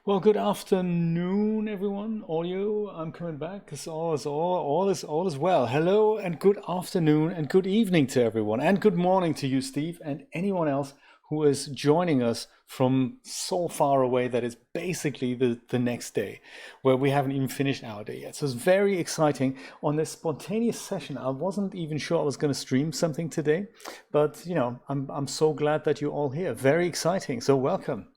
Well, good afternoon, everyone. Audio, I'm coming back. It's all is well. Hello, and good afternoon, and good evening to everyone, and good morning to you, Steve, and anyone else who is joining us from so far away that it's basically the next day, where we haven't even finished our day yet. So it's very exciting on this spontaneous session. I wasn't even sure I was going to stream something today, but I'm so glad that you're all here. Very exciting. So welcome.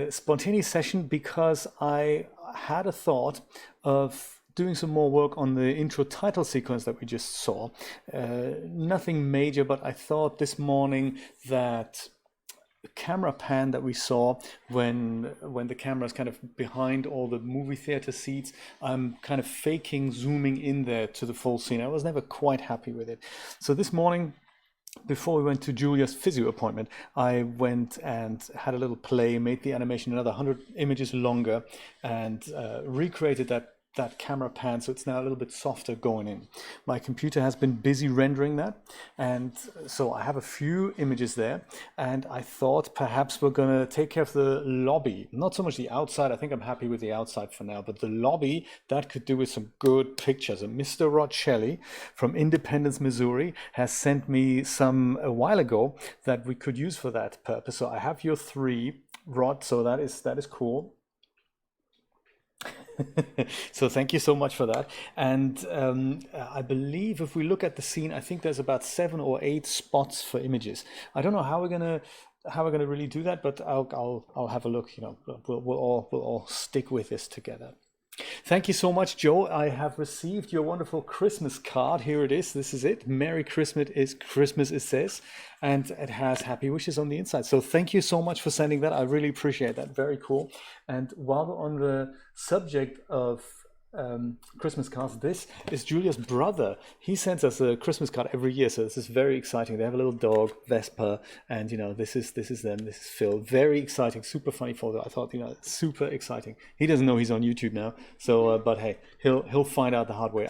Spontaneous session because I had a thought of doing some more work on the intro title sequence that we just saw. Nothing major, but I thought this morning that the camera pan that we saw when the camera is kind of behind all the movie theater seats, I'm kind of faking zooming in there to the full scene. I was never quite happy with it. So this morning, before we went to Julia's physio appointment, I went and had a little play, made the animation another 100 images longer, and recreated that camera pan so it's now a little bit softer going in. My computer has been busy rendering that, and so I have a few images there, and I thought perhaps we're gonna take care of the lobby, not so much the outside. I think I'm happy with the outside for now, but the lobby, that could do with some good pictures. And Mr. Rod Shelley from Independence, Missouri has sent me some a while ago that we could use for that purpose. So I have your three, Rod, so that is cool. So thank you so much for that. And I believe if we look at the scene, I think there's about 7 or 8 spots for images. I don't know how we're gonna really do that, but I'll have a look. We'll all stick with this together. Thank you so much, Joe. I have received your wonderful Christmas card. Here it is. This is it. Merry Christmas, it says, and it has happy wishes on the inside. So thank you so much for sending that. I really appreciate that. Very cool. And while we're on the subject of Christmas cards, this is Julia's brother. He sends us a Christmas card every year, so this is very exciting. They have a little dog, Vespa, and this is them. This is Phil. Very exciting, super funny photo. I thought, super exciting. He doesn't know he's on YouTube now, so but hey, he'll find out the hard way.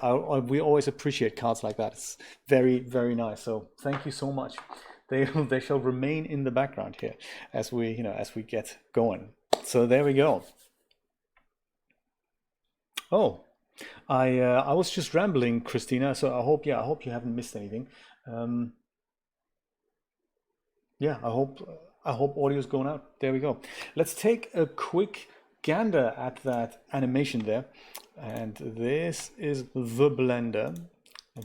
We always appreciate cards like that. It's very, very nice. So thank you so much. They shall remain in the background here as we get going. So there we go. Oh, I was just rambling, Christina. So I hope you haven't missed anything. Um, yeah, I hope audio's going out. There we go. Let's take a quick gander at that animation there. And this is the blender.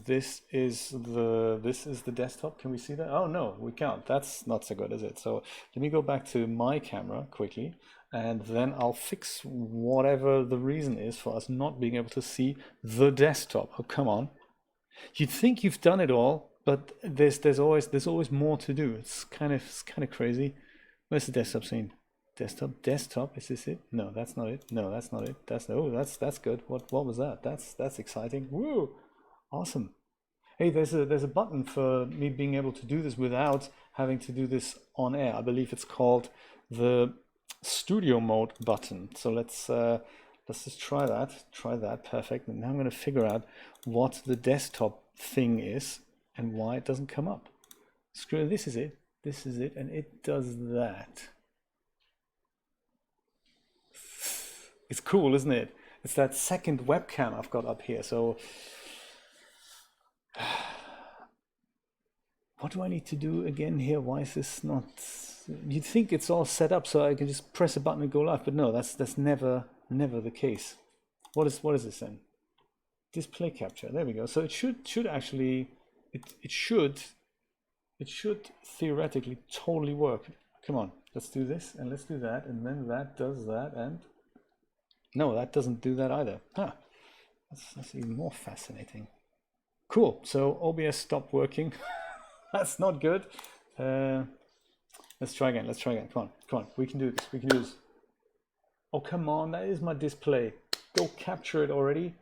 This is the desktop. Can we see that? Oh no, we can't. That's not so good, is it? So let me go back to my camera quickly, and then I'll fix whatever the reason is for us not being able to see the desktop. Oh, come on. You'd think you've done it all, but there's always more to do. It's kind of crazy. Where's the desktop scene? Desktop. Is this it? No, that's not it. No, that's not it. That's good. What was that? That's exciting. Woo! Awesome. Hey, there's a button for me being able to do this without having to do this on air. I believe it's called the studio mode button. So let's just try that. Try that. Perfect. And now I'm going to figure out what the desktop thing is and why it doesn't come up. Screw it. This is it. This is it, and it does that. It's cool, isn't it? It's that second webcam I've got up here. So what do I need to do again here? Why is this not? You'd think it's all set up so I can just press a button and go live, but no, that's never the case. What is this then? Display capture. There we go. So it should actually it should theoretically totally work. Come on, let's do this and let's do that, and then that does that, and no, that doesn't do that either. Huh. That's even more fascinating. Cool. So OBS stopped working. That's not good. Uh, let's try again. Let's try again. Come on. We can do this. We can do this. Oh, come on. That is my display. Go capture it already.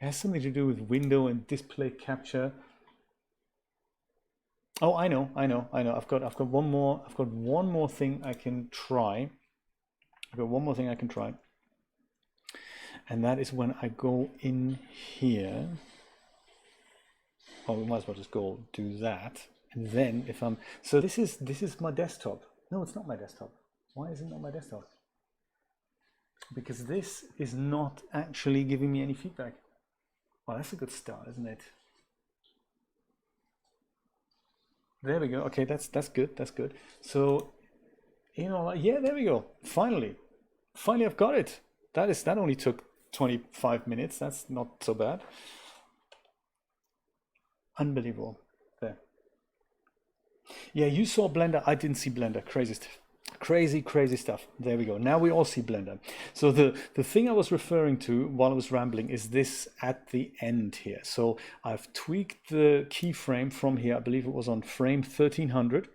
It has something to do with window and display capture. Oh, I know. I've got one more thing I can try. And that is when I go in here. Oh, we might as well just go do that. And then if I'm, so this is my desktop. No, it's not my desktop. Why is it not my desktop? because this is not actually giving me any feedback. Well, that's a good start, isn't it? There we go. Okay, that's good. That's good. So, you know, yeah, there we go. Finally, I've got it. That only took 25 minutes. That's not so bad. Unbelievable. There. Yeah, you saw Blender. I didn't see Blender. Crazy stuff. Crazy stuff. There we go. Now we all see Blender. So the thing I was referring to while I was rambling is this at the end here. So I've tweaked the keyframe from here. I believe it was on frame 1300,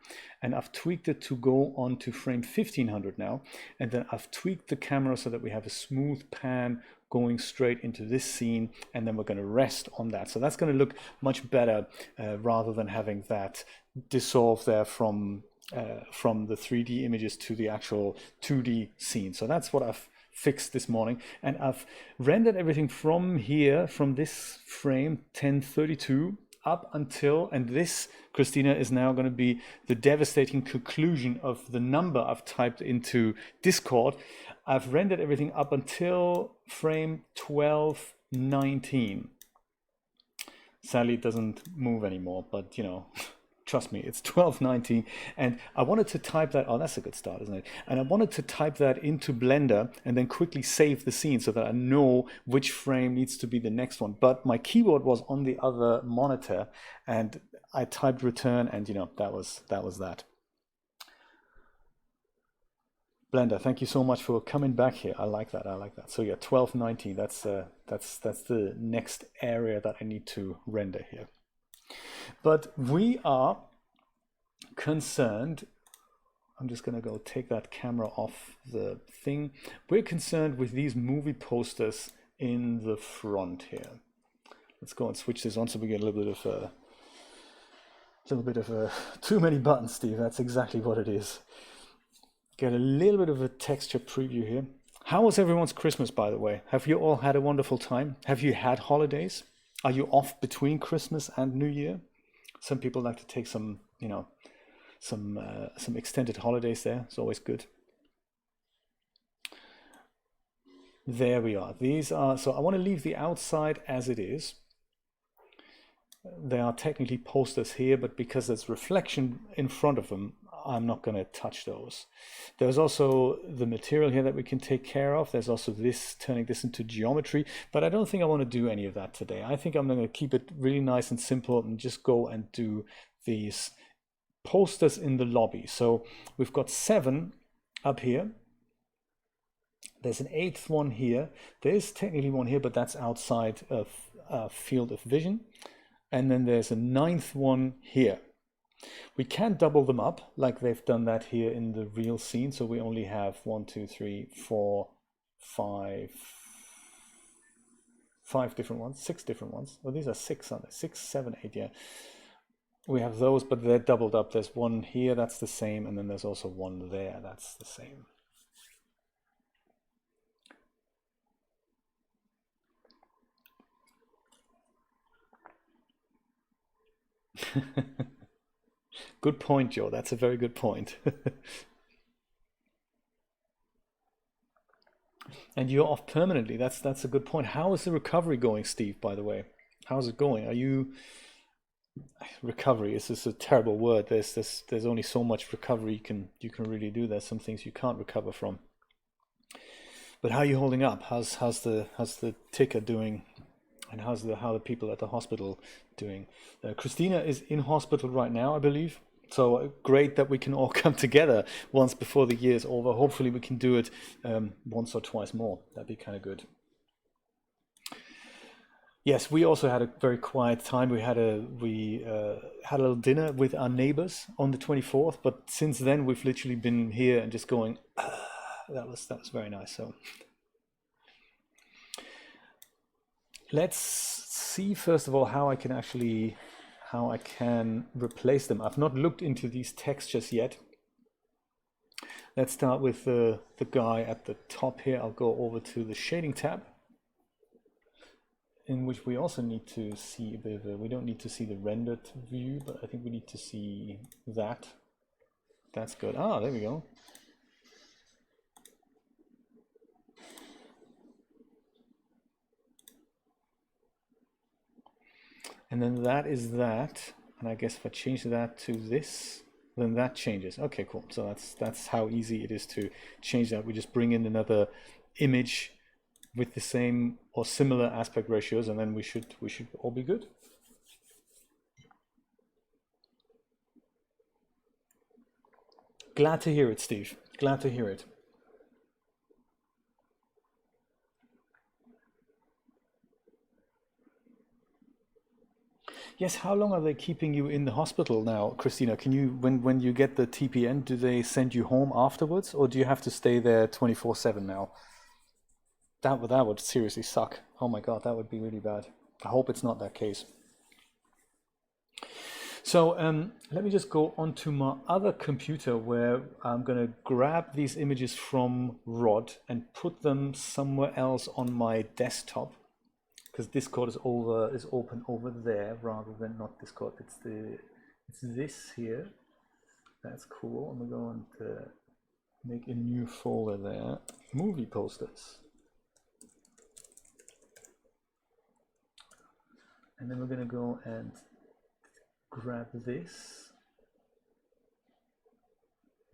and I've tweaked it to go on to frame 1500 now. And then I've tweaked the camera so that we have a smooth pan going straight into this scene, and then we're going to rest on that. So that's going to look much better rather than having that dissolve there from the 3D images to the actual 2D scene. So that's what I've fixed this morning, and I've rendered everything from here, from this frame 1032 up until, and this, Christina, is now going to be the devastating conclusion of the number I've typed into Discord. I've rendered everything up until frame 1219. Sadly, it doesn't move anymore, but you know, trust me, it's 1219. And I wanted to type that, oh, that's a good start, isn't it? And I wanted to type that into Blender and then quickly save the scene so that I know which frame needs to be the next one. But my keyboard was on the other monitor, and I typed return, and you know, that was that. Blender, thank you so much for coming back here. I like that. So yeah, 1219. That's the next area that I need to render here. But we are concerned. I'm just gonna go take that camera off the thing. We're concerned with these movie posters in the front here. Let's go and switch this on so we get a little bit of a too many buttons, Steve. That's exactly what it is. Get a little bit of a texture preview here. How was everyone's Christmas, by the way? Have you all had a wonderful time? Have you had holidays? Are you off between Christmas and New Year? Some people like to take some, you know, some extended holidays there. It's always good. There we are. These are, so I want to leave the outside as it is. They are technically posters here, but because there's reflection in front of them, I'm not going to touch those. There's also the material here that we can take care of. There's also this, turning this into geometry, but I don't think I want to do any of that today. I think I'm going to keep it really nice and simple and just go and do these posters in the lobby. So we've got 7 up here. There's an 8th one here. There's technically one here, but that's outside of field of vision. And then there's a 9th one here. We can double them up like they've done that here in the real scene. So we only have 1, 2, 3, 4, 5 different ones, 6 different ones. Well, these are 6, aren't they? 6, 7, 8, yeah. We have those, but they're doubled up. There's one here, that's the same. And then there's also one there, that's the same. Good point, Joe. That's a very good point. And you're off permanently. That's a good point. How is the recovery going, Steve, by the way? How's it going? Are you recovery is just a terrible word. There's only so much recovery you can really do. There's some things you can't recover from. But how are you holding up? How's the ticker doing? And how are the people at the hospital doing? Christina is in hospital right now, I believe. So great that we can all come together once before the year's over. Hopefully we can do it once or twice more. That'd be kind of good. Yes, we also had a very quiet time. We had a little dinner with our neighbors on the 24th, but since then we've literally been here and just going. That was very nice. So let's see first of all how I can replace them. I've not looked into these textures yet. Let's start with the guy at the top here. I'll go over to the shading tab, in which we also need to see a bit of we don't need to see the rendered view, but I think we need to see that. That's good. Ah, there we go. And then that is that. And I guess if I change that to this, then that changes. Okay, cool. So that's how easy it is to change that. We just bring in another image with the same or similar aspect ratios, and then we should all be good. Glad to hear it, Steve. Glad to hear it. Yes, how long are they keeping you in the hospital now, Christina? Can you, when you get the TPN, do they send you home afterwards, or do you have to stay there 24/7 now? That would seriously suck. Oh my God, that would be really bad. I hope it's not that case. So let me just go onto my other computer where I'm going to grab these images from Rod and put them somewhere else on my desktop, because Discord is open over there rather than not Discord. It's this here. That's cool. I'm going to make a new folder there. Movie posters. And then we're going to go and grab this,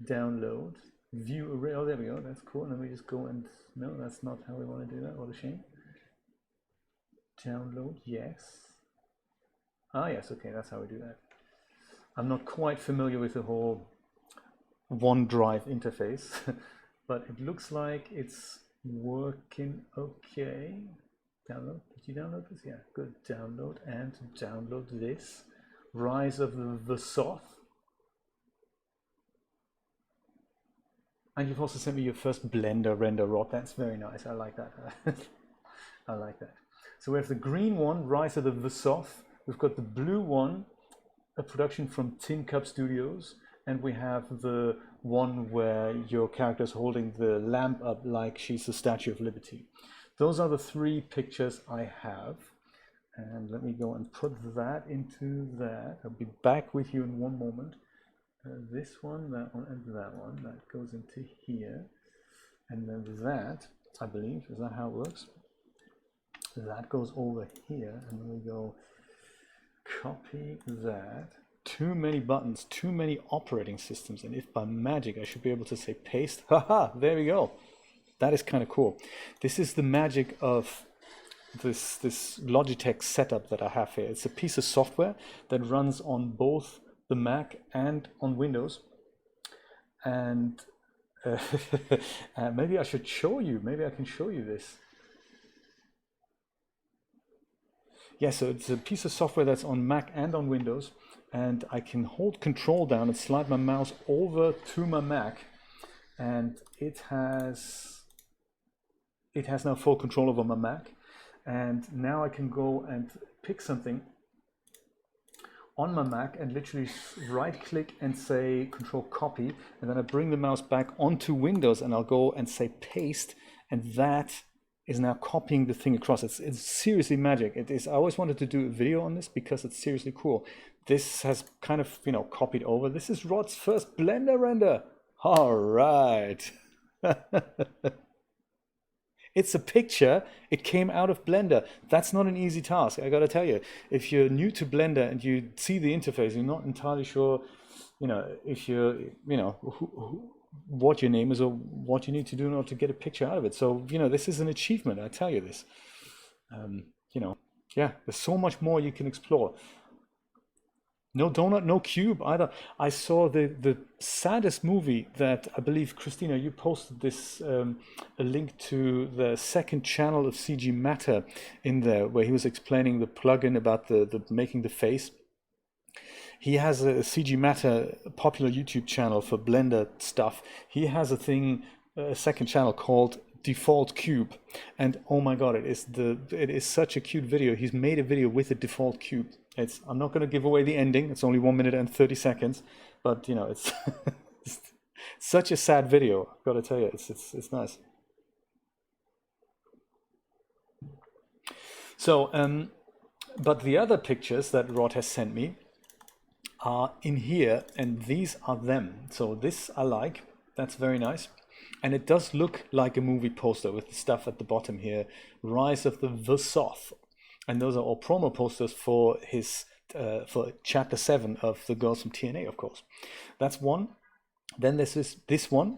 download, view array. Oh, there we go. That's cool. And then we just go and, no, that's not how we want to do that. What a shame. Download, yes. Ah, yes, okay, that's how we do that. I'm not quite familiar with the whole OneDrive interface, but it looks like it's working okay. Download, did you download this? Yeah, good. Download and download this. Rise of the Vosoth. And you've also sent me your first Blender render, Rod. That's very nice. I like that. I like that. So we have the green one, Rise of the Vosoth. We've got the blue one, a production from Tin Cup Studios. And we have the one where your character's holding the lamp up like she's the Statue of Liberty. Those are the three pictures I have. And let me go and put that into that. I'll be back with you in one moment. This one, that one, and that one. That goes into here. And then that, I believe, is that how it works? That goes over here. And then we go copy that. Too many buttons, too many operating systems. And if by magic I should be able to say paste, haha, there we go. That is kind of cool. This is the magic of this Logitech setup that I have here. It's a piece of software that runs on both the Mac and on Windows. And maybe I should show you. Maybe I can show you this. Yeah, so it's a piece of software that's on Mac and on Windows, and I can hold Control down and slide my mouse over to my Mac, and it has now full control over my Mac. And now I can go and pick something on my Mac and literally right click and say Control Copy, and then I bring the mouse back onto Windows and I'll go and say paste, and that is now copying the thing across. It's seriously magic. It is. I always wanted to do a video on this because it's seriously cool. This has kind of, you know, copied over. This is Rod's first Blender render. All right. It's a picture. It came out of Blender. That's not an easy task. I got to tell you, if you're new to Blender and you see the interface, you're not entirely sure, you know, if you're, you know, what your name is or what you need to do in order to get a picture out of it. So, you know, this is an achievement. I tell you this. You know, yeah, there's so much more you can explore. No donut, no cube either. I saw the saddest movie that I believe, Christina, you posted this, a link to the second channel of CG Matter in there, where he was explaining the plugin about the making the face. He has a CG Matter popular YouTube channel for Blender stuff. He has a thing, a second channel called Default Cube, and oh my God, it is such a cute video. He's made a video with a default cube. I'm not going to give away the ending. It's only 1 minute and 30 seconds, but you know, it's, it's such a sad video. I've got to tell you, it's nice. So, but the other pictures that Rod has sent me are in here, and these are them. So this I like. That's very nice. And it does look like a movie poster with the stuff at the bottom here. Rise of the Vosoth. And those are all promo posters for his for chapter 7 of The Girls from TNA, of course. That's one. Then there's this one,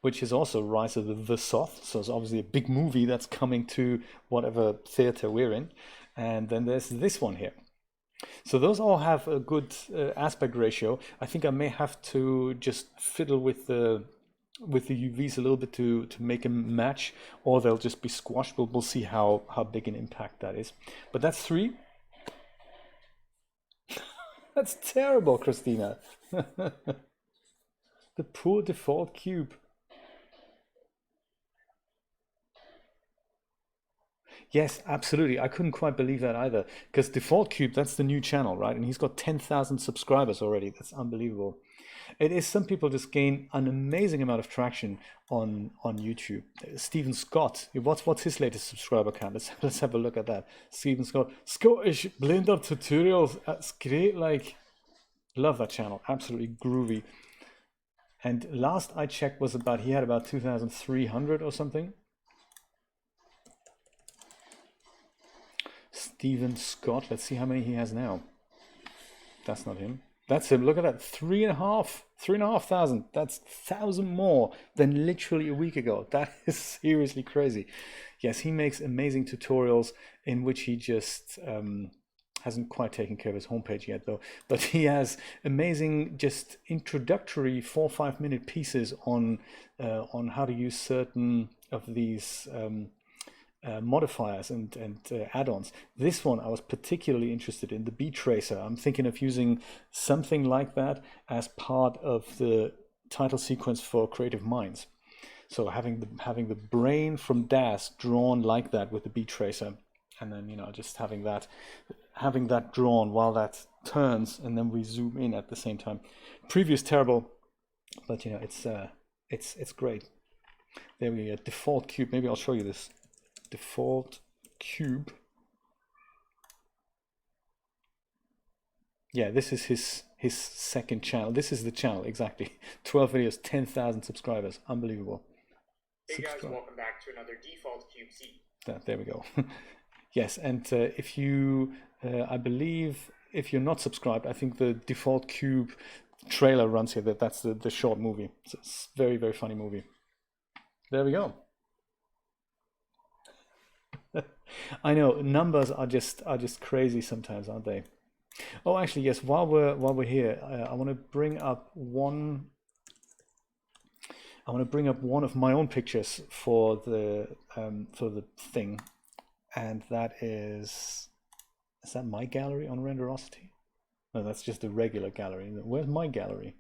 which is also Rise of the Soth. So it's obviously a big movie that's coming to whatever theater we're in. And then there's this one here. So those all have a good aspect ratio. I think I may have to just fiddle with the UVs a little bit to make them match, or they'll just be squashed. But we'll see how big an impact that is. But that's 3. That's terrible, Christina. The poor default cube. Yes, absolutely. I couldn't quite believe that either. Because Default Cube, that's the new channel, right? And he's got 10,000 subscribers already. That's unbelievable. It is, some people just gain an amazing amount of traction on YouTube. Stephen Scott, what's his latest subscriber count? Let's have a look at that. Stephen Scott, Scottish Blender tutorials. That's great. Like, love that channel. Absolutely groovy. And last I checked was about, he had about 2,300 or something. Stephen Scott, let's see how many he has now. That's not him. That's him. Look at that. 3,500. That's 1,000 more than literally a week ago. That is seriously crazy. Yes, he makes amazing tutorials in which he just hasn't quite taken care of his homepage yet though. But he has amazing, just introductory 4 or 5 minute pieces on how to use certain of these modifiers and add-ons. This one I was particularly interested in, the B tracer. I'm thinking of using something like that as part of the title sequence for Creative Minds. So having the brain from Das drawn like that with the B tracer, and then just having that drawn while that turns, and then we zoom in at the same time. Preview's terrible, but it's great. There we go. Default cube. Maybe I'll show you this. Default cube. Yeah, this is his second channel. This is the channel, exactly. 12 videos, 10,000 subscribers. Unbelievable. Hey guys, welcome back to another Default Cube seat. There we go. Yes, and if you, I believe, if you're not subscribed, I think the Default Cube trailer runs here. That's the short movie. So it's a very, very funny movie. There we go. I know numbers are just crazy sometimes, aren't they? Oh, actually, yes. While we're here, I want to bring up one. I want to bring up one of my own pictures for the thing, and that is that my gallery on Renderosity? No, that's just a regular gallery. Where's my gallery?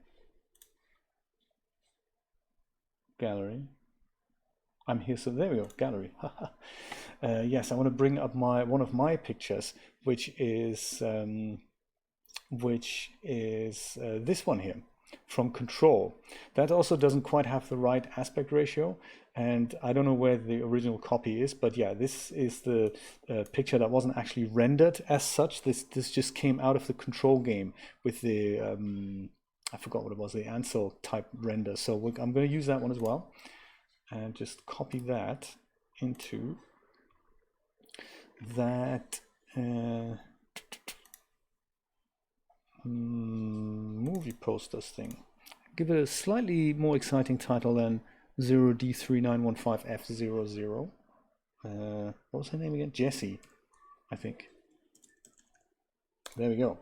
Gallery. I'm here, so there we go, gallery. Yes, I want to bring up one of my pictures, which is this one here from Control. That also doesn't quite have the right aspect ratio, and I don't know where the original copy is, but yeah, this is the picture that wasn't actually rendered as such. This just came out of the Control game with the I forgot what it was, the Ansel type render. So I'm going to use that one as well, and just copy that into that movie posters thing. Give it a slightly more exciting title than 0D3915F00. What was her name again? Jessie, I think. There we go.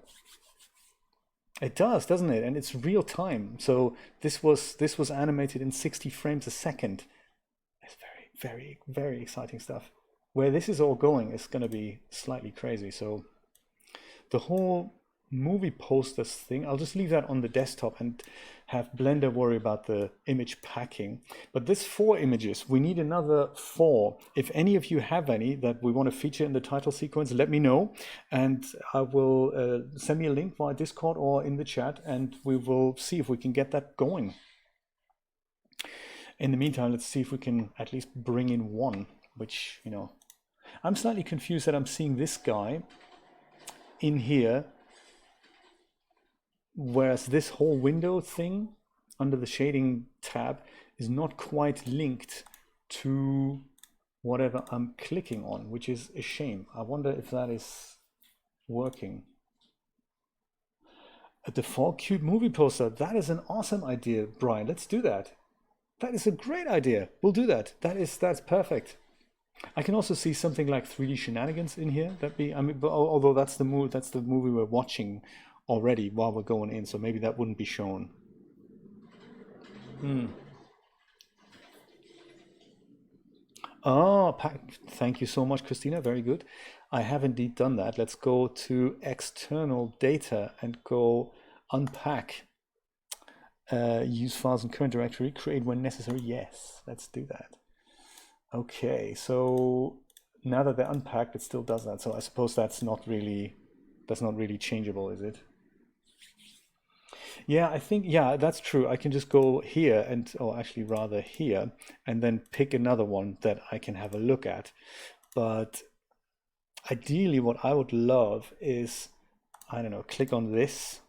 It does, doesn't it? And it's real time. So this was animated in 60 frames a second. It's very, very, very exciting stuff. Where this is all going is going to be slightly crazy. So the whole movie posters thing, I'll just leave that on the desktop and have Blender worry about the image packing. But this 4 images, we need another 4. If any of you have any that we want to feature in the title sequence, let me know, and I will send me a link via Discord or in the chat, and we will see if we can get that going. In the meantime, let's see if we can at least bring in one, which, I'm slightly confused that I'm seeing this guy in here, whereas this whole window thing under the shading tab is not quite linked to whatever I'm clicking on, which is a shame. I wonder if that is working. A default cute movie poster. That is an awesome idea, Brian. Let's do that. That is a great idea. We'll do that. That's perfect. I can also see something like 3D Shenanigans in here. I mean, but although that's the movie we're watching already while we're going in, so maybe that wouldn't be shown. Oh, thank you so much, Christina. Very good. I have indeed done that. Let's go to external data and go unpack. Use files in current directory, create when necessary. Yes, let's do that. Okay, so now that they're unpacked, it still does that. So I suppose that's not really changeable, is it? Yeah, I think, yeah, that's true. I can just go here and, or actually rather here, and then pick another one that I can have a look at. But ideally, what I would love is, I don't know, click on this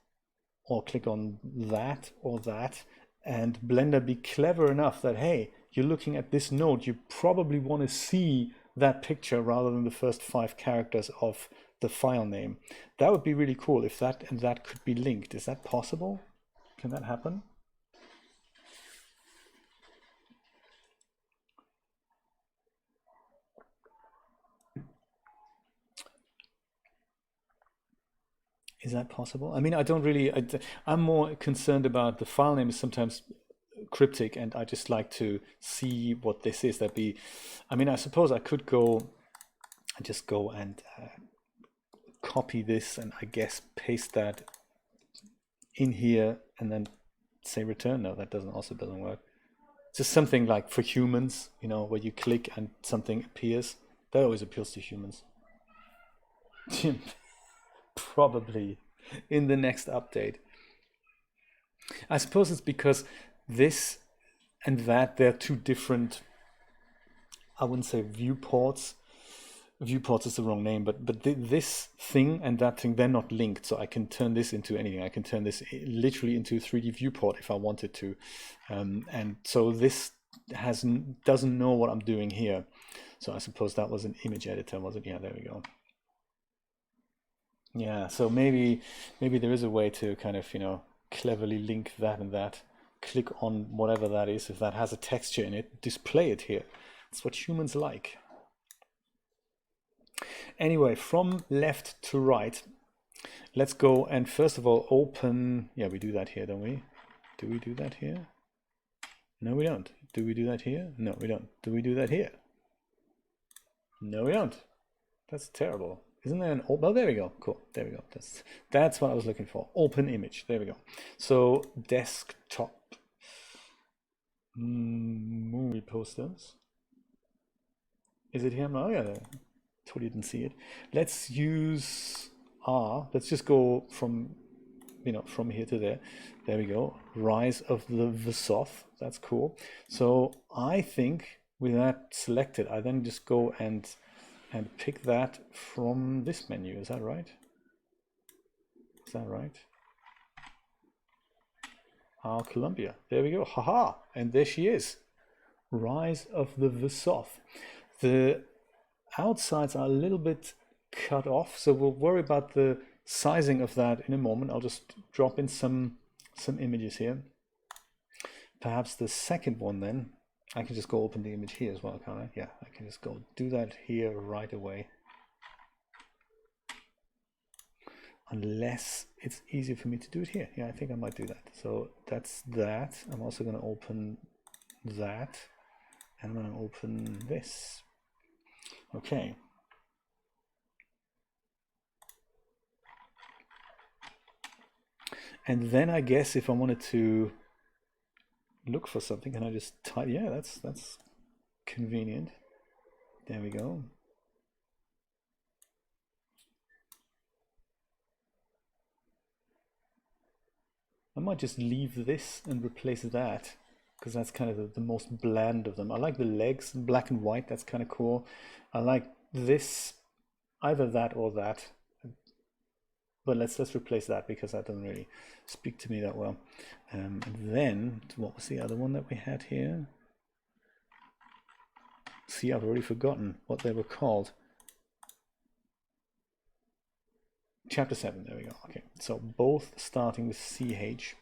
or click on that or that, and Blender be clever enough that, hey, you're looking at this node, you probably want to see that picture rather than the first 5 characters of the file name. That would be really cool if that and that could be linked. Is that possible? Can that happen? Is that possible? I mean, I don't really, I'm more concerned about the file name is sometimes cryptic, and I just like to see what this is. I mean, I suppose I could just go and copy this and I guess paste that in here and then say return. No, that doesn't work. Just something like for humans, you know, where you click and something appears. That always appeals to humans. Probably in the next update. I suppose it's because this and that, they're two different, I wouldn't say viewports. Viewports is the wrong name, but this thing and that thing, they're not linked. So I can turn this into anything. I can turn this literally into a 3D viewport if I wanted to. And so this doesn't know what I'm doing here. So I suppose that was an image editor, was it? Yeah, there we go. Yeah, so maybe there is a way to kind of, you know, cleverly link that and that. Click on whatever that is. If that has a texture in it, display it here. That's what humans like. Anyway, from left to right, let's go and first of all open, yeah, we do that here, don't we? Do we do that here? No, we don't. Do we do that here? No, we don't. Do we do that here? No, we don't. That's terrible. Isn't there an oh, there we go. Cool. There we go. That's what I was looking for. Open image. There we go. So desktop movie posters. Is it here? Oh yeah, totally didn't see it. Let's use R. Let's just go from, you know, from here to there. There we go. Rise of the Vesoth. That's cool. So I think with that selected, I then just go and pick that from this menu. Is that right? Is that right? Ah, Columbia. There we go. Haha. And there she is. Rise of the Vesoth. The outsides are a little bit cut off, so we'll worry about the sizing of that in a moment. I'll just drop in some images here. Perhaps the second one then, I can just go open the image here as well, can't I? Yeah, I can just go do that here right away. Unless it's easier for me to do it here. Yeah, I think I might do that. So that's that. I'm also going to open that, and I'm going to open this. Okay. And then I guess if I wanted to look for something, can I just type? Yeah, that's convenient. There we go. I might just leave this and replace that, because that's kind of the most bland of them. I like the legs in black and white. That's kind of cool. I like this, either that or that. But let's replace that because that doesn't really speak to me that well. And then what was the other one that we had here? See, I've already forgotten what they were called. Chapter 7, there we go. Okay, so both starting with CH.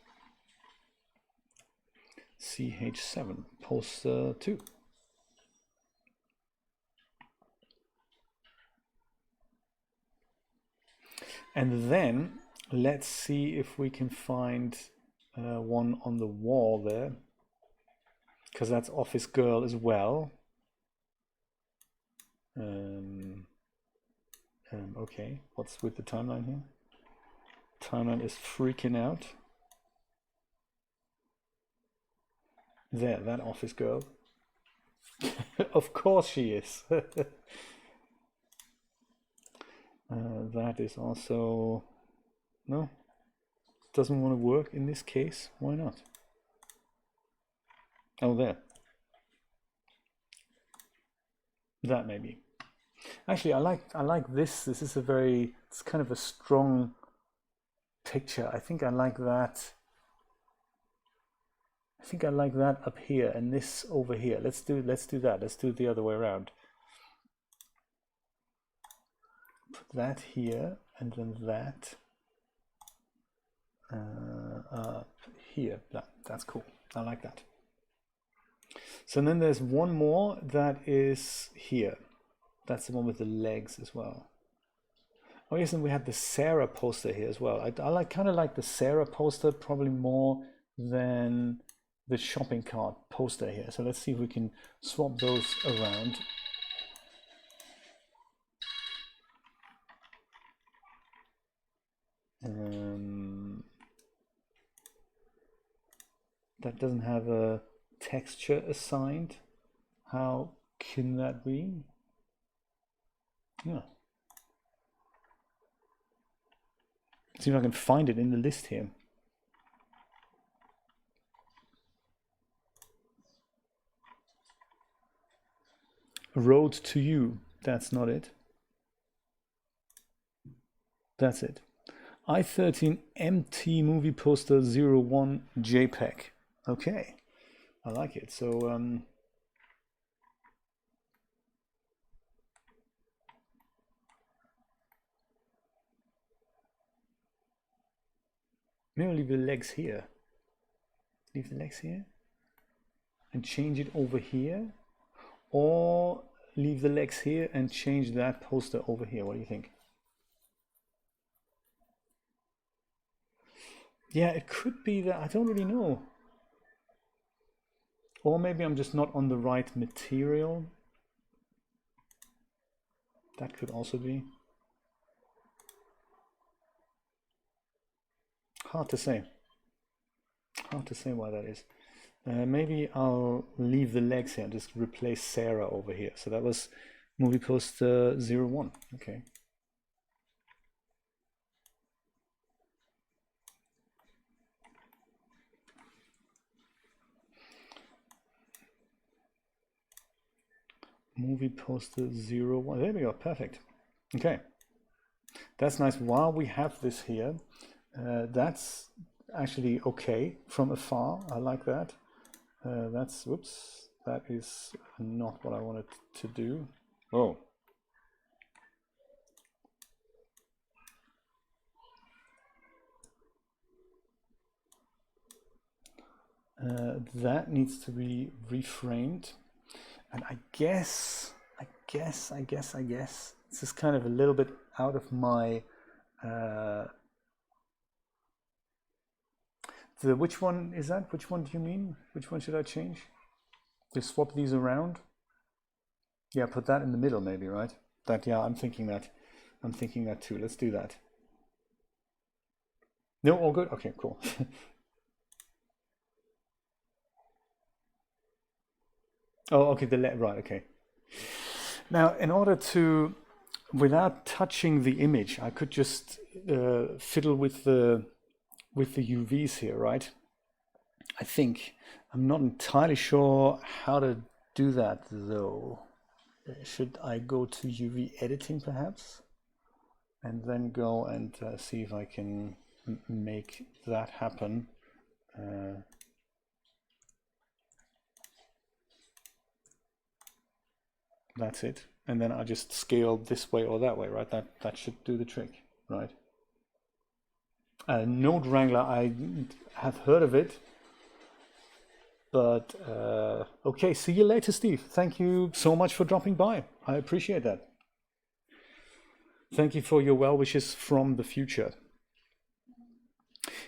CH7, poster 2. And then let's see if we can find one on the wall there, because that's Office Girl as well. Okay, what's with the timeline here? Timeline is freaking out. There, that Office Girl. Of course she is. That is also... No, doesn't want to work in this case. Why not? Oh, there. That maybe. Actually, I like this. This is it's kind of a strong picture. I think I like that. I think I like that up here and this over here. Let's do that. Let's do it the other way around. Put that here and then that up here. That's cool. I like that. So then there's one more that is here. That's the one with the legs as well. Oh yes, and we had the Sarah poster here as well. I kind of like the Sarah poster probably more than the shopping cart poster here. So let's see if we can swap those around. That doesn't have a texture assigned. How can that be? Yeah. See if I can find it in the list here. Road to You. That's not it. That's it. I13 MT movie poster 01 JPEG. Okay, I like it. So maybe I'll leave the legs here. Leave the legs here and change it over here, or leave the legs here and change that poster over here. What do you think? Yeah, it could be that. I don't really know. Or maybe I'm just not on the right material. That could also be. Hard to say. Hard to say why that is. Maybe I'll leave the legs here and just replace Sarah over here. So that was movie poster 01. Okay. Movie poster 01. There we go. Perfect. Okay. That's nice. While we have this here, that's actually okay from afar. I like that. That's, whoops, that is not what I wanted to do. Oh. That needs to be reframed. And I guess this is kind of a little bit out of my which one is that? Which one do you mean? Which one should I change? Just swap these around? Yeah, put that in the middle maybe, right? That, yeah, I'm thinking that too. Let's do that. No, all good? Okay, cool. Oh, okay, right, okay. Now, in order to, without touching the image, I could just fiddle with the UVs here, right? I think. I'm not entirely sure how to do that though. Should I go to UV editing perhaps? And then go and see if I can make that happen. That's it. And then I just scale this way or that way, right? That should do the trick, right? Node Wrangler, I have heard of it, but okay. See you later, Steve. Thank you so much for dropping by. I appreciate that. Thank you for your well wishes from the future.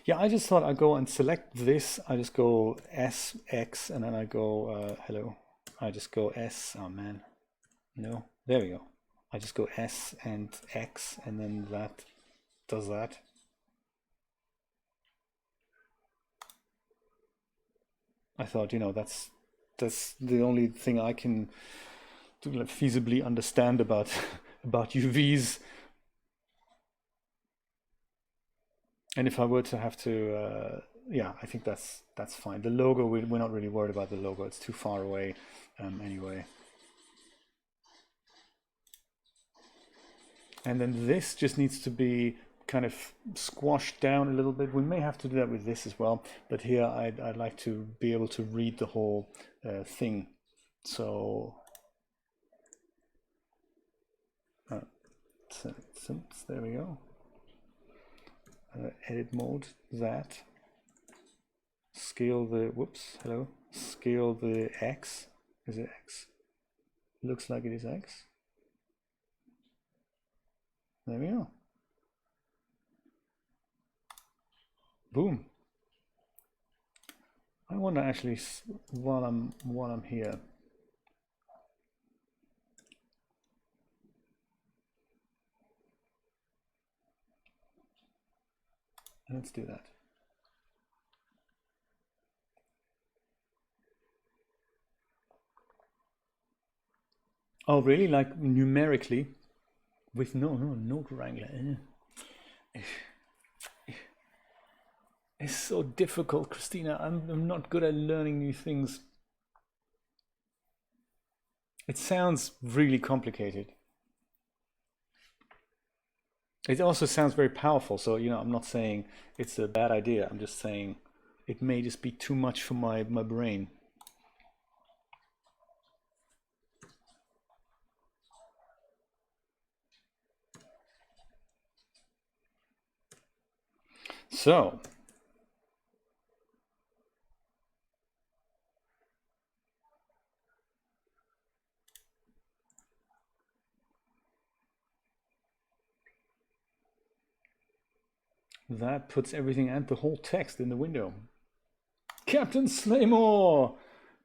Yeah, I just thought I'd go and select this. I just go S, X, and then I go, hello. I just go S, oh man, no, there we go. I just go S and X, and then that does that. I thought, you know, that's the only thing I can feasibly understand about about UVs. And if I were to have to, yeah, I think that's fine. The logo, we're not really worried about the logo. It's too far away anyway. And then this just needs to be kind of squashed down a little bit. We may have to do that with this as well. But here I'd like to be able to read the whole thing. So there we go. Edit mode, that. Scale the, whoops, hello. Scale the X. Is it X? Looks like it is X. There we go. Boom. I wonder actually, while I'm here, let's do that. Oh, really? Like numerically, with no Node Wrangler. It's so difficult, Christina. I'm not good at learning new things. It sounds really complicated. It also sounds very powerful. So, you know, I'm not saying it's a bad idea. I'm just saying it may just be too much for my brain. So, that puts everything and the whole text in the window. Captain Slaymore!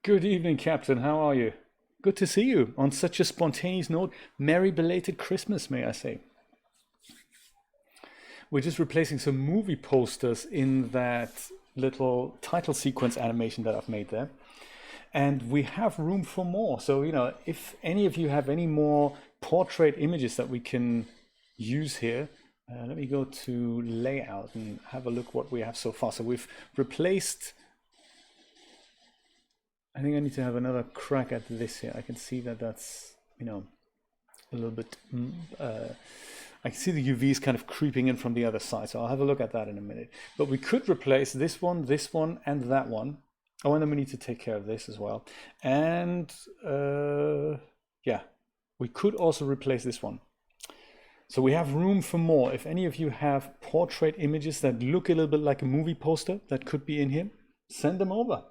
Good evening, Captain. How are you? Good to see you on such a spontaneous note. Merry belated Christmas, may I say. We're just replacing some movie posters in that little title sequence animation that I've made there. And we have room for more. So, you know, if any of you have any more portrait images that we can use here, let me go to layout and have a look what we have so far. So we've replaced, I think I need to have another crack at this here. I can see that that's, you know, a little bit, I can see the UVs kind of creeping in from the other side. So I'll have a look at that in a minute. But we could replace this one, and that one. Oh, and then we need to take care of this as well. And yeah, we could also replace this one. So we have room for more. If any of you have portrait images that look a little bit like a movie poster that could be in here, send them over.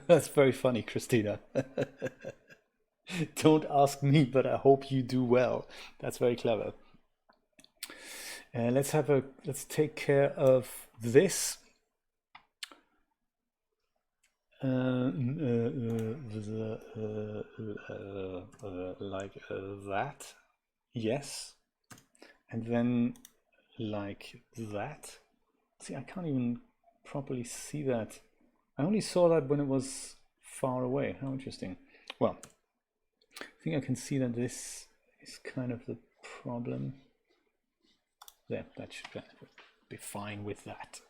That's very funny, Christina. Don't ask me, but I hope you do well. That's very clever. And let's take care of this. Like that, yes, and then like that. See, I can't even properly see that. I only saw that when it was far away. How interesting. Well, I think I can see that this is kind of the problem. There, that should be fine with that.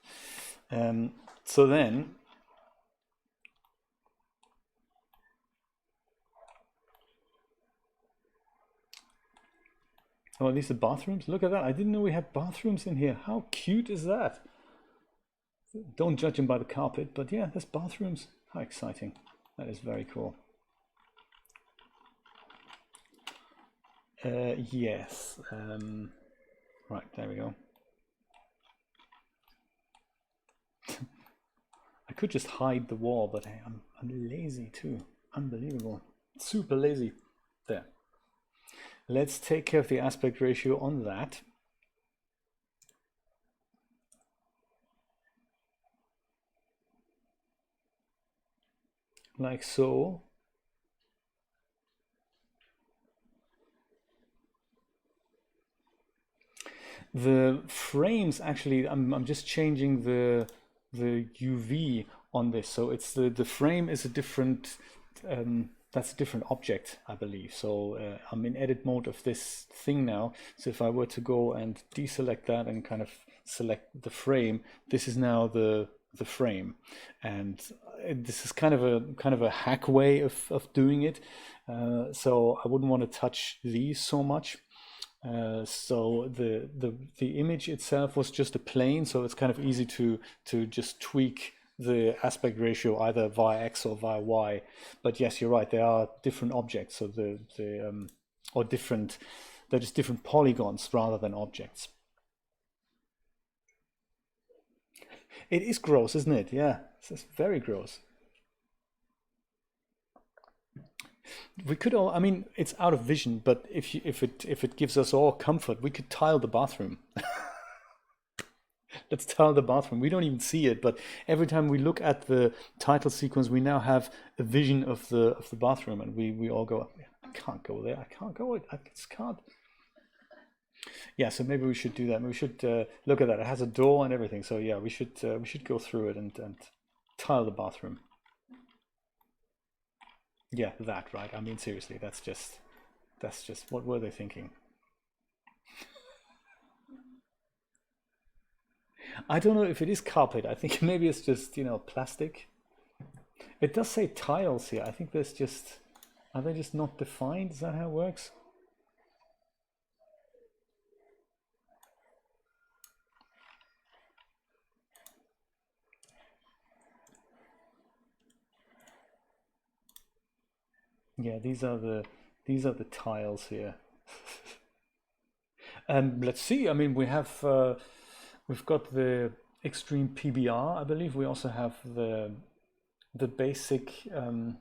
So then Oh, these are bathrooms? Look at that. I didn't know we had bathrooms in here. How cute is that? Don't judge them by the carpet, but yeah, there's bathrooms. How exciting. That is very cool. Yes. Right, there we go. I could just hide the wall, but hey, I'm lazy too. Unbelievable. Super lazy. There. Let's take care of the aspect ratio on that. Like so. The frames actually, I'm just changing the UV on this, so it's the frame is a different that's a different object, I believe. So I'm in edit mode of this thing now. So if I were to go and deselect that and kind of select the frame, this is now the frame, and this is kind of a hack way of doing it. So I wouldn't want to touch these so much. So the image itself was just a plane, so it's kind of easy to just tweak the aspect ratio either via X or via Y. But yes, you're right, they are different objects, so or different, they're just different polygons rather than objects. It is gross, isn't it? Yeah, it's very gross. We could all, I mean, it's out of vision, but if it gives us all comfort, we could tile the bathroom. Let's tile the bathroom. We don't even see it, but every time we look at the title sequence, we now have a vision of the bathroom, and we all go, I can't go there. I can't go. I just can't. Yeah, so maybe we should do that. We should look at that. It has a door and everything. So yeah, we should go through it and tile the bathroom. Yeah, that, right. I mean, seriously, that's just what were they thinking? I don't know if it is carpet. I think maybe it's just, plastic. It does say tiles here. I think there's just, are they just not defined? Is that how it works? Yeah, these are the tiles here. And let's see. I mean, we've got the extreme PBR. I believe we also have the basic thing.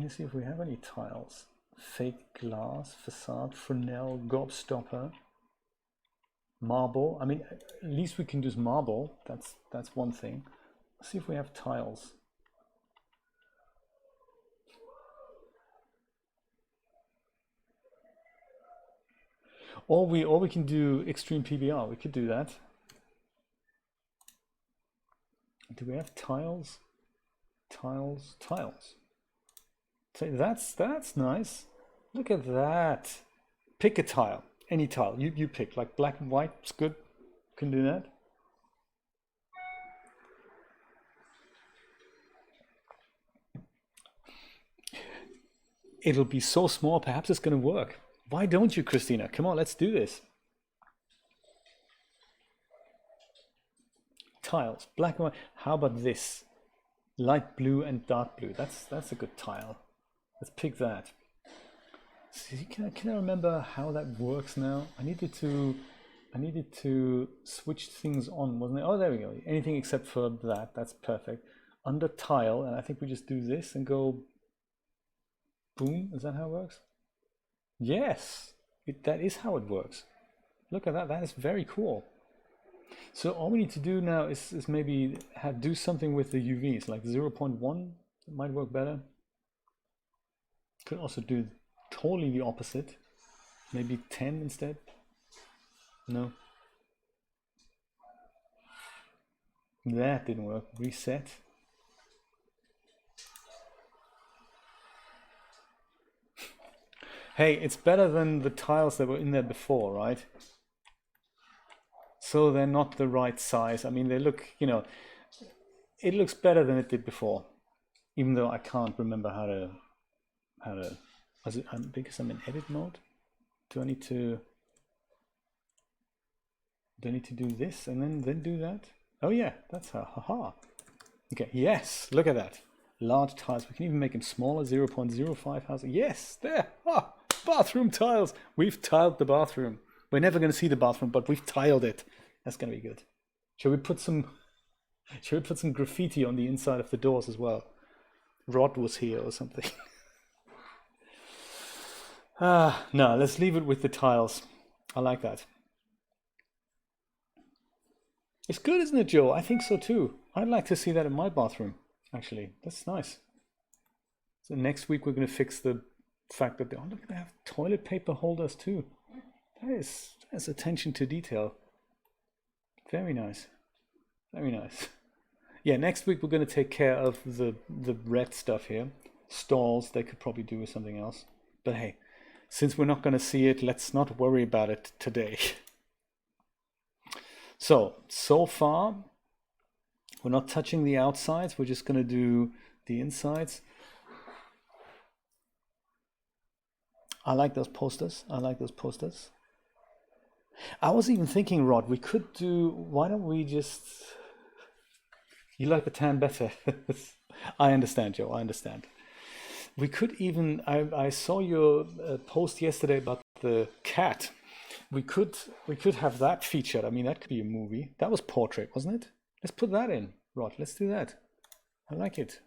Let's see if we have any tiles. Fake glass, facade, Fresnel, gobstopper, marble. I mean, at least we can use marble. That's one thing. Let's see if we have tiles. Or we can do extreme PBR. We could do that. Do we have tiles? Tiles. So that's nice. Look at that. Pick a tile. Any tile. You pick. Like black and white. It's good. Can do that. It'll be so small, perhaps it's going to work. Why don't you, Christina? Come on, let's do this. Tiles, black and white. How about this? Light blue and dark blue. That's a good tile. Let's pick that. See, can I remember how that works now? I needed to switch things on, wasn't it? Oh, there we go. Anything except for that. That's perfect. Under tile, and I think we just do this and go boom. Is that how it works? Yes, that is how it works. Look at that. That is very cool. So all we need to do now is maybe do something with the UVs, like 0.1. It might work better. Could also do totally the opposite. Maybe 10 instead. No. That didn't work. Reset. Hey, it's better than the tiles that were in there before, right? So they're not the right size. I mean, they look, it looks better than it did before, even though I can't remember how to Because I'm in edit mode. Do I need to do this and then do that? Oh yeah, that's how. Haha. Okay, yes, look at that. Large tiles. We can even make them smaller, 0.05 house. Yes, there. Ah, bathroom tiles. We've tiled the bathroom. We're never going to see the bathroom, but we've tiled it. That's going to be good. Shall we put some graffiti on the inside of the doors as well? Rod was here or something. No, let's leave it with the tiles. I like that. It's good, isn't it, Joe? I think so too. I'd like to see that in my bathroom, actually. That's nice. So next week we're going to fix the fact that they're going to have toilet paper holders too. That's attention to detail. Very nice. Very nice. Yeah, next week we're going to take care of the red stuff here. Stalls, they could probably do with something else. But hey, since we're not going to see it, let's not worry about it today. So far, we're not touching the outsides. We're just going to do the insides. I like those posters. I like those posters. I was even thinking, Rod, we could do, why don't we just, you like the tan better. I understand, Joe, I understand. We could even, I saw your post yesterday about the cat. We could have that featured. I mean, that could be a movie. That was portrait, wasn't it? Let's put that in, Rod. Let's do that. I like it.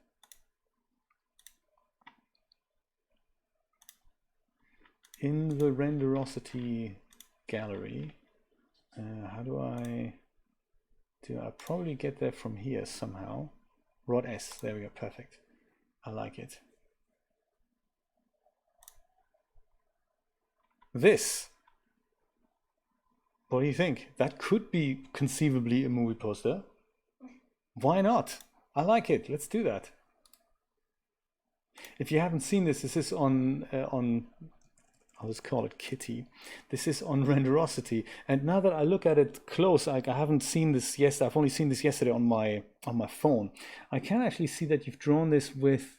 In the Renderosity gallery, how do I probably get there from here somehow. Rod S, there we go, perfect. I like it. This. What do you think? That could be conceivably a movie poster. Why not? I like it. Let's do that. If you haven't seen this, this is on I'll just call it Kitty. This is on Renderosity, and now that I look at it close, I haven't seen this yesterday. I've only seen this yesterday on my phone. I can actually see that you've drawn this with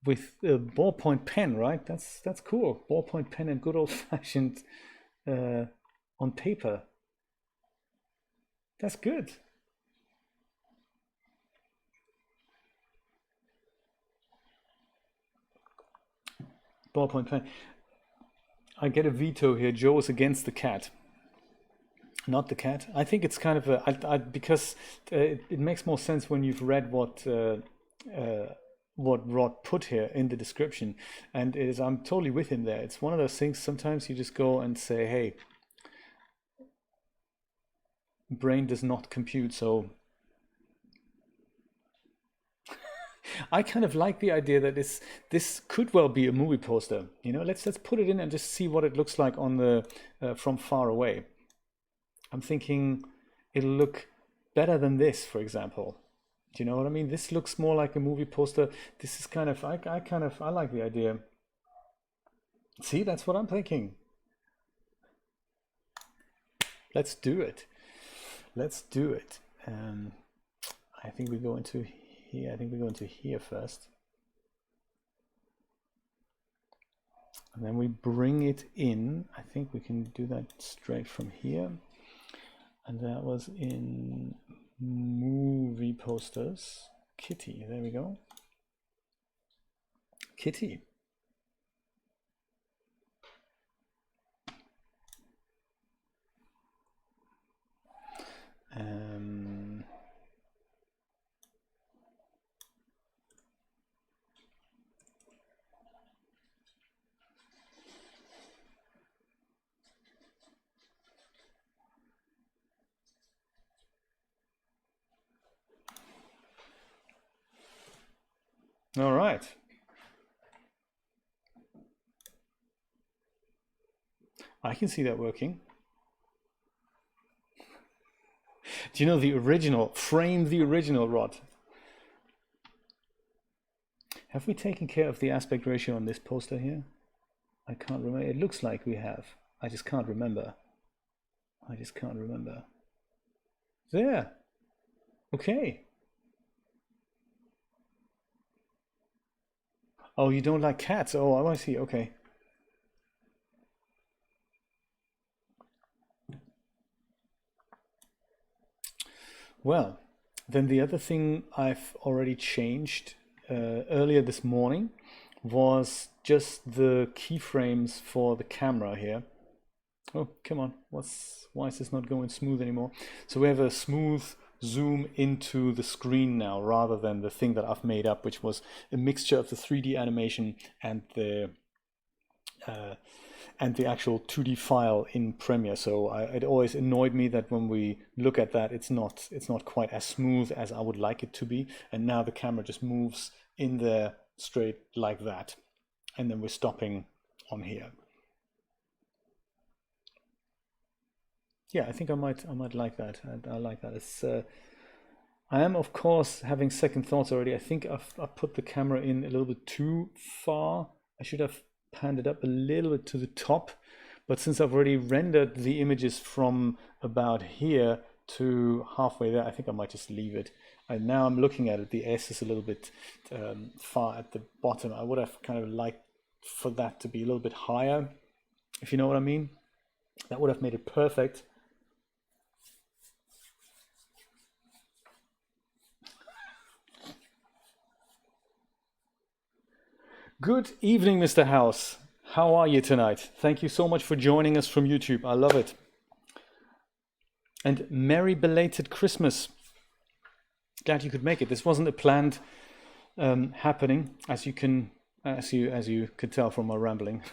a ballpoint pen, right? That's cool. Ballpoint pen and good old-fashioned on paper. That's good. Ballpoint pen. I get a veto here. Joe is against the cat. Not the cat. I think it's kind of because it makes more sense when you've read what Rod put here in the description, and it is, I'm totally with him there. It's one of those things. Sometimes you just go and say, "Hey, brain does not compute." So I kind of like the idea that this could well be a movie poster. You know, let's put it in and just see what it looks like on the from far away. I'm thinking it'll look better than this, for example. Do you know what I mean? This looks more like a movie poster. This is kind of I like the idea. See, that's what I'm thinking. Let's do it. Let's do it. I think we go into here. I think we go into here first. And then we bring it in. I think we can do that straight from here. And that was in movie posters. Kitty, there we go. Kitty. All right. I can see that working. Do you know the original? Frame the original, Rod. Have we taken care of the aspect ratio on this poster here? I can't remember. It looks like we have. I just can't remember. I just can't remember. There. Okay. Oh, you don't like cats? Oh, I see. Okay. Well, then the other thing I've already changed earlier this morning was just the keyframes for the camera here. Oh, come on. Why is this not going smooth anymore? So we have a smooth zoom into the screen now, rather than the thing that I've made up, which was a mixture of the 3D animation and the actual 2D file in Premiere. So it always annoyed me that when we look at that, it's not quite as smooth as I would like it to be. And now the camera just moves in there straight like that, and then we're stopping on here. Yeah, I think I might like that. I like that. It's I am, of course, having second thoughts already. I think I've put the camera in a little bit too far. I should have panned it up a little bit to the top, but since I've already rendered the images from about here to halfway there, I think I might just leave it. And now I'm looking at it, the S is a little bit far at the bottom. I would have kind of liked for that to be a little bit higher, if you know what I mean. That would have made it perfect. Good evening, Mr. House. How are you tonight? Thank you so much for joining us from YouTube. I love it. And merry belated Christmas. Glad you could make it. This wasn't a planned happening, as you could tell from my rambling.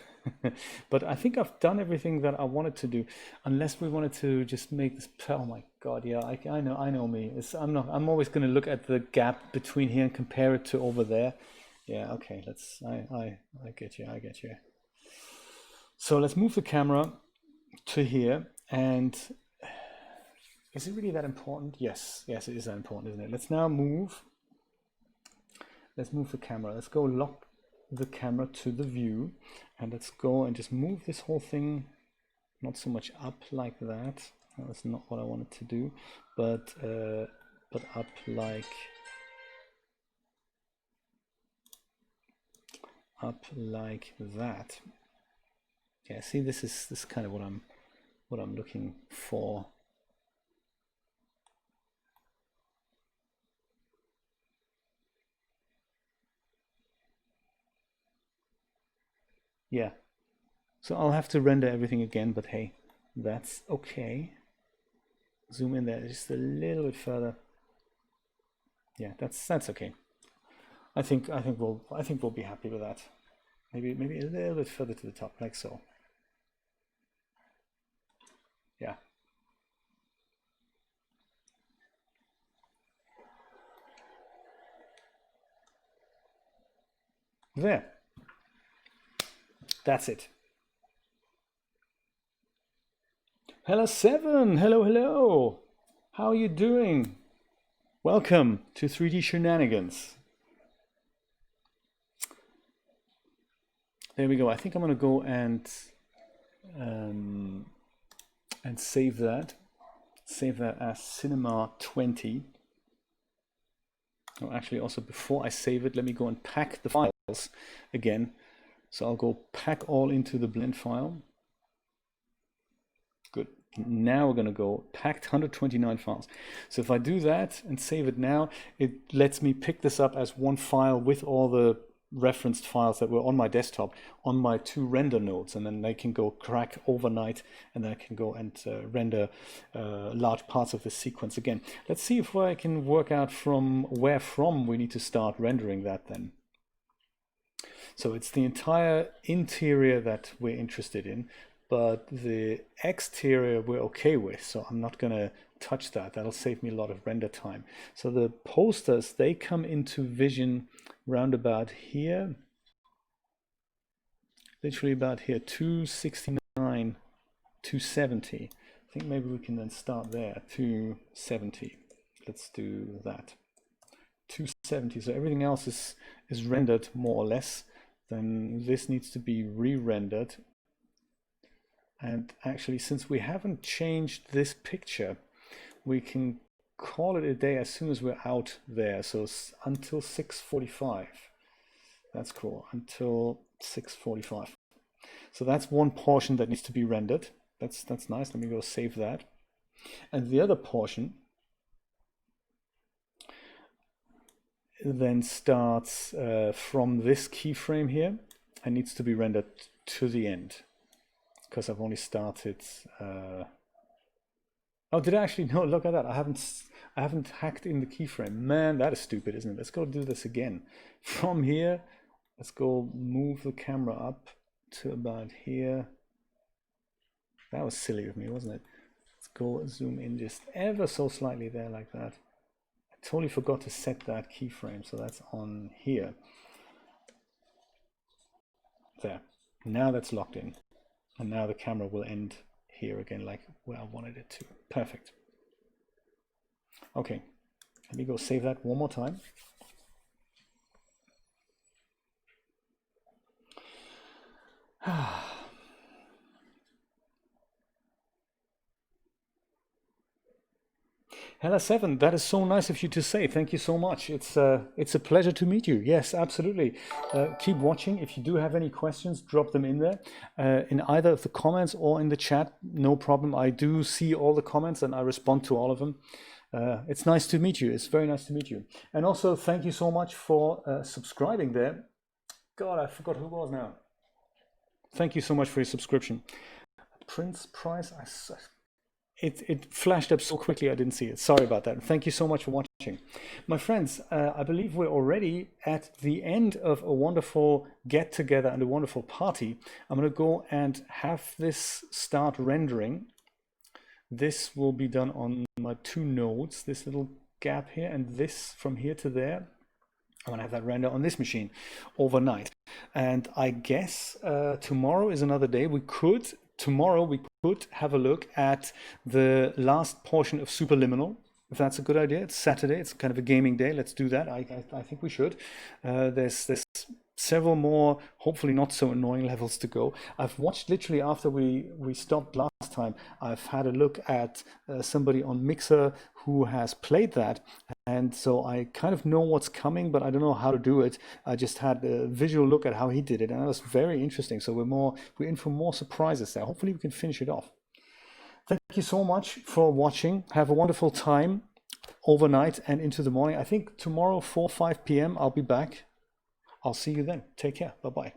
But I think I've done everything that I wanted to do, unless we wanted to just make this. Oh my God, yeah, I know me. I'm always going to look at the gap between here and compare it to over there. Yeah, okay, I get you, So let's move the camera to here, and is it really that important? Yes, it is that important, isn't it? Let's move the camera. Let's go lock the camera to the view, and let's go and just move this whole thing, not so much up like that. That's not what I wanted to do, but up like that. Yeah, see, this is kind of what I'm looking for. Yeah, so I'll have to render everything again, but hey, that's okay. Zoom in there just a little bit further. Yeah, that's okay. I think we'll be happy with that. Maybe a little bit further to the top, like so. Yeah. There. That's it. Hello, Seven. Hello. How are you doing? Welcome to 3D Shenanigans. There we go. I think I'm going to go and save that. Save that as Cinema 20. Oh, actually, also before I save it, let me go and pack the files again. So I'll go pack all into the blend file. Good. Now we're going to go packed 129 files. So if I do that and save it now, it lets me pick this up as one file with all the referenced files that were on my desktop on my 2 render nodes, and then they can go crack overnight, and then I can go and render large parts of the sequence again. Let's see if I can work out from where we need to start rendering that then. So it's the entire interior that we're interested in, but the exterior we're okay with, so I'm not going to touch that. That'll save me a lot of render time. So the posters, they come into vision round about here, literally about here, 269, 270. I think maybe we can then start there, 270. Let's do that. 270. So everything else is rendered more or less. Then this needs to be re-rendered. And actually, since we haven't changed this picture, we can call it a day as soon as we're out there. So until 6:45. That's cool. Until 6:45. So that's one portion that needs to be rendered. That's nice. Let me go save that. And the other portion then starts from this keyframe here and needs to be rendered to the end, because I've only started. Oh, did I actually? No, look at that. I haven't hacked in the keyframe. Man, that is stupid, isn't it? Let's go do this again. From here, let's go move the camera up to about here. That was silly of me, wasn't it? Let's go zoom in just ever so slightly there, like that. I totally forgot to set that keyframe, so that's on here. There. Now that's locked in. And now the camera will end here again, like where I wanted it to. Perfect. Okay, let me go save that one more time. Hella 7, that is so nice of you to say. Thank you so much. It's a pleasure to meet you. Yes, absolutely. Keep watching. If you do have any questions, drop them in there, in either of the comments or in the chat. No problem. I do see all the comments and I respond to all of them. It's nice to meet you. It's very nice to meet you. And also, thank you so much for subscribing there. God, I forgot who it was now. Thank you so much for your subscription. Prince Price, it flashed up so quickly I didn't see it. Sorry about that. Thank you so much for watching. My friends, I believe we're already at the end of a wonderful get-together and a wonderful party. I'm going to go and have this start rendering. This will be done on my 2 nodes, this little gap here, and this from here to there. I'm going to have that render on this machine overnight. And I guess tomorrow is another day. Tomorrow we could have a look at the last portion of Superliminal, if that's a good idea. It's Saturday, it's kind of a gaming day. Let's do that. I think we should. There's several more, hopefully not so annoying levels to go. I've watched literally after we stopped last time, I've had a look at somebody on Mixer who has played that, and so I kind of know what's coming, but I don't know how to do it. I just had a visual look at how he did it, and that was very interesting. So we're in for more surprises there. Hopefully we can finish it off. Thank you so much for watching. Have a wonderful time overnight and into the morning. I think tomorrow 4-5 p.m. I'll be back. I'll see you then. Take care. Bye-bye.